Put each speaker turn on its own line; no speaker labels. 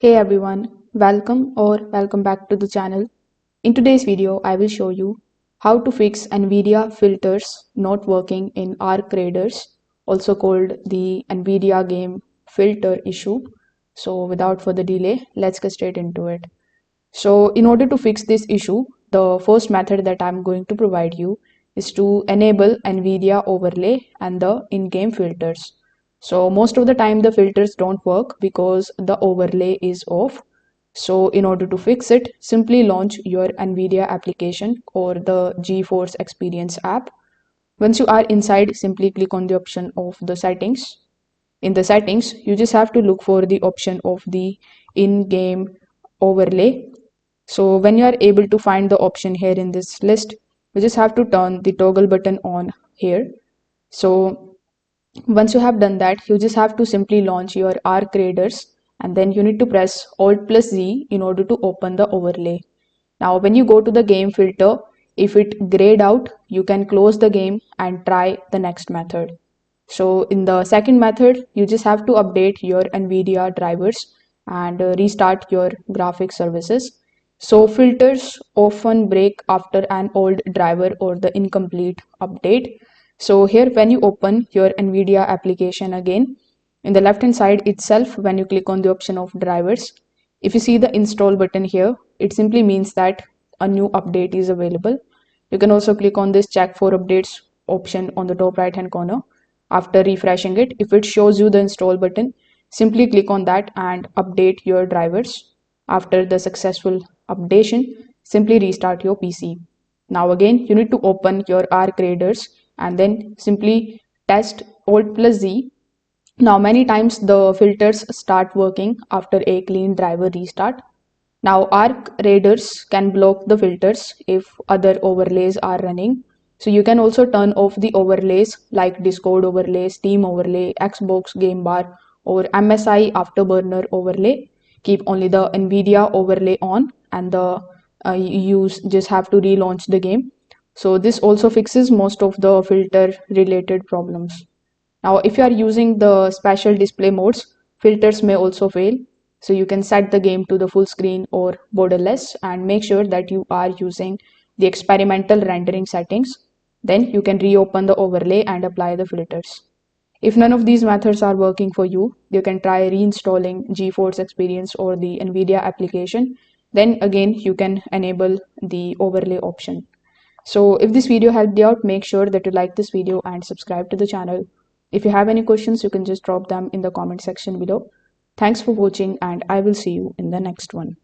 Hey everyone, welcome back to the channel. In today's video, I will show you how to fix NVIDIA filters not working in Arc Raiders, also called the NVIDIA Game Filter issue. So without further delay, let's get straight into it. So in order to fix this issue, the first method that I'm going to provide you is to enable NVIDIA overlay and the in-game filters. So most of the time the filters don't work because the overlay is off. So in order to fix it, simply launch your NVIDIA application or the GeForce Experience app. Once you are inside, simply click on the option of the settings. In the settings, you just have to look for the option of the in-game overlay. So when you are able to find the option here in this list, you just have to turn the toggle button on here. So once you have done that, you just have to simply launch your Arc Raiders and then you need to press Alt plus Z in order to open the overlay. Now when you go to the game filter, if it grayed out, you can close the game and try the next method. So in the second method, you just have to update your NVIDIA drivers and restart your graphic services. So filters often break after an old driver or the incomplete update. So here when you open your NVIDIA application again, in the left hand side itself, when you click on the option of drivers, if you see the install button here, it simply means that a new update is available. You can also click on this check for updates option on the top right hand corner. After refreshing it, if it shows you the install button, simply click on that and update your drivers. After the successful updation, simply restart your PC. Now again, you need to open your Arc Raiders and then simply test Alt plus Z. Now many times the filters start working after a clean driver restart. Now Arc Raiders can block the filters if other overlays are running. So you can also turn off the overlays like Discord overlay, Steam overlay, Xbox Game Bar or MSI Afterburner overlay. Keep only the NVIDIA overlay on and you just have to relaunch the game. So this also fixes most of the filter related problems. Now, if you are using the special display modes, filters may also fail. So you can set the game to the full screen or borderless and make sure that you are using the experimental rendering settings. Then you can reopen the overlay and apply the filters. If none of these methods are working for you, you can try reinstalling GeForce Experience or the NVIDIA application. Then again, you can enable the overlay option. So if this video helped you out, make sure that you like this video and subscribe to the channel. If you have any questions, you can just drop them in the comment section below. Thanks for watching and I will see you in the next one.